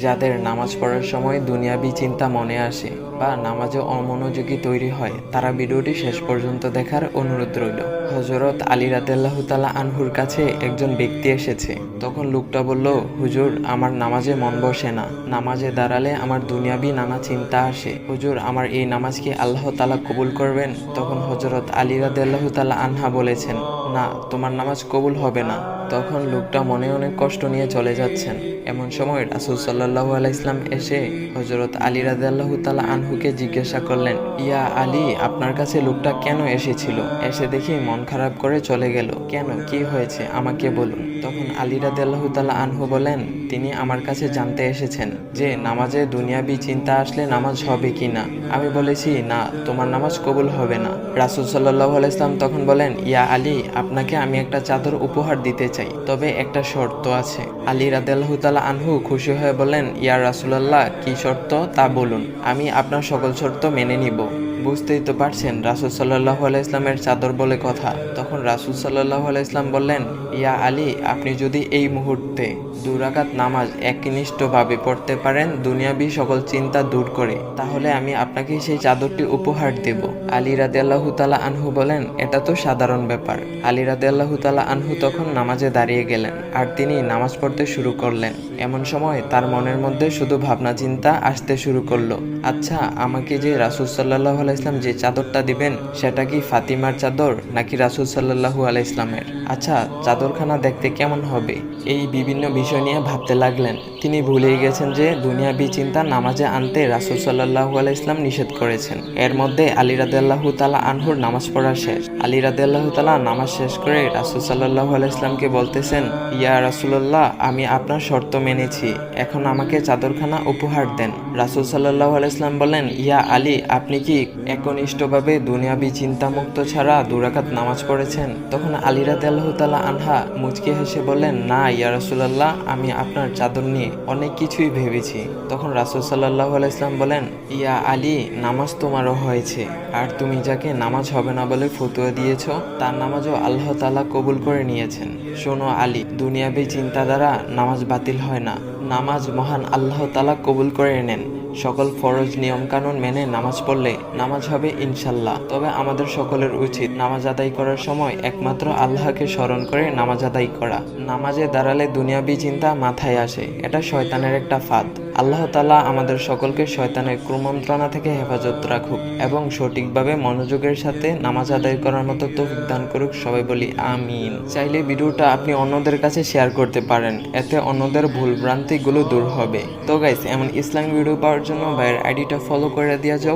যাদের নামাজ পড়ার সময় দুনিয়াবি চিন্তা মনে আসে বা নামাজে অমনোযোগী তৈরি হয়, তারা ভিডিওটি শেষ পর্যন্ত দেখার অনুরোধ রইল। হযরত আলী রাদিয়াল্লাহু তাআলা আনহুর কাছে একজন ব্যক্তি এসেছে। তখন লোকটা বলল, হুজুর, আমার নামাজে মন বসে না। নামাজে দাঁড়ালে আমার দুনিয়াবি নানা চিন্তা আসে। হুজুর, আমার এই নামাজ কি আল্লাহ তাআলা কবুল করবেন? তখন হযরত আলী রাদিয়াল্লাহু তাআলা আনহা বলেছেন, না, তোমার নামাজ কবুল হবে না। তখন লোকটা মনে অনেক কষ্ট নিয়ে চলে যাচ্ছেন। এমন সময় রাসূল সাল্লাল্লাহু আলাইহি ওয়াসাল্লাম এসে হযরত আলী রাদিয়াল্লাহু তাআলা আনহুকে জিজ্ঞাসা করলেন, ইয়া আলী, আপনার কাছে লোকটা কেন এসেছিল? এসে দেখি মন খারাপ করে চলে গেল। কেন, কি হয়েছে আমাকে বলুন। তখন আলী রাদিয়াল্লাহু তাআলা আনহু বলেন, তিনি আমার কাছে জানতে এসেছেন যে নামাজে দুনিয়াবি চিন্তা আসলে নামাজ হবে কিনা। আমি বলেছি, না, তোমার নামাজ কবুল হবে না। রাসূল সাল্লাল্লাহু আলাইহি ওয়াসাল্লাম তখন বলেন, ইয়া আলী, আপনাকে আমি একটা চাদর উপহার দিতে চাই, তবে একটা শর্ত আছে। আলী রাদিয়াল্লাহু তাআলা আনহু খুশি হয়ে বলেন, ইয়া রাসূলুল্লাহ, কি শর্ত তা বলুন, আমি আপনার সকল শর্ত মেনে নিব। বুঝতেই তো পারছেন রাসূল সাল্লাল্লাহু আলাইহি ওয়াসাল্লামের চাদর বলে কথা। তখন রাসূল সাল্লাল্লাহু আলাইহি ওয়াসাল্লাম বললেন, ইয়া আলী, আপনি যদি এই মুহূর্তে 2 রাকাত নামাজ একনিষ্ঠভাবে পড়তে পারেন দুনিয়াবি সকল চিন্তা দূর করে, তাহলে আমি আপনাকে সেই চাদরটি উপহার দেব। আলী রাদিয়াল্লাহু তাআলা আনহু বলেন, এটা তো সাধারণ ব্যাপার। আলী রাদিয়াল্লাহু তাআলা আনহু তখন নামাজে দাঁড়িয়ে গেলেন আর তিনি নামাজ পড়তে শুরু করলেন। এমন সময় তার মনের মধ্যে শুধু ভাবনা চিন্তা আসতে শুরু করলো, আচ্ছা, আমাকে যে রাসূল সাল্লাল্লাহু আলাইহি ওয়াসাল্লাম যে চাদরটা দিবেন, সেটা কি ফাতিমার চাদর নাকি রাসূল সাল্লাল্লাহু আলাইহি ওয়াসাল্লামের? আচ্ছা, চাদরখানা দেখতে কেমন হবে? এই বিভিন্ন বিষয় নিয়ে ভাবতে লাগলেন। তিনি ভুলেই গেছেন যে দুনিয়াবি চিন্তা নামাজে আনতে রাসূল সাল্লাল্লাহু আলাইহি ওয়াসাল্লাম নিষেধ করেছেন। এর মধ্যে আলী রাদিয়াল্লাহু তাআলা আনহুর নামাজ পড়া শেষ। আলী রাদিয়াল্লাহু তাআলা নামাজ শেষ করে রাসূল সাল্লাল্লাহু আলাইহি ওয়াসাল্লামকে বলতেছেন, ইয়া রাসূলুল্লাহ, আমি আপনার শর্ত মেনেছি, এখন আমাকে চাদরখানা উপহার দেন। রাসূল সাল্লাল্লাহু আলাইহি ওয়াসাল্লাম বলেন, ইয়া আলী, আপনি কি একনিষ্ঠভাবে দুনিয়াবি চিন্তামুক্ত ছাড়া 2 রাকাত নামাজ পড়েছেন? তখন আলী রাদিয়াল্লাহু তাআলা আনহা মুচকি হেসে বললেন, না ইয়া রাসূলুল্লাহ, আমি আপনার চাদর নিয়ে অনেক কিছুই ভেবেছি। তখন রাসূল সাল্লাল্লাহু আলাইহি ওয়াসাল্লাম বলেন, ইয়া আলী, নামাজ তোমারও হয়েছে, আর তুমি যাকে নামাজ হবে না বলে ফতোয়া দিয়েছো, তার নামাজও আল্লাহ তাআলা কবুল করে নিয়েছেন। শোনো আলী, দুনিয়াবি চিন্তা দ্বারা নামাজ বাতিল হয় না, নামাজ মহান আল্লাহ তাআলা কবুল করে নেন। সকল ফরজ নিয়ম কানুন মেনে নামাজ পড়লে নামাজ হবে ইনশাল্লাহ। তবে আমাদের সকলের উচিত নামাজ আদায় করার সময় একমাত্র আল্লাহকে স্মরণ করে নামাজ আদায় করা। নামাজে দাঁড়ালে দুনিয়াবি চিন্তা মাথায় আসে, এটা শয়তানের একটা ফাঁদ। আল্লাহ তাআলা আমাদের সকলকে শয়তানের কুমন্ত্রণা থেকে হেফাজত রাখুক এবং সঠিকভাবে মনোযোগের সাথে নামাজ আদায় করার মতো তৌফিক দান করুক। সবাই বলি আমিন। চাইলে ভিডিওটা আপনি অন্যদের কাছে শেয়ার করতে পারেন, এতে অন্যদের ভুল ভ্রান্তিগুলো দূর হবে। তো গাইস, এমন ইসলামিক ভিডিও পাওয়ার জন্য ভাইয়ের আইডিটা ফলো করে দেওয়া যাও।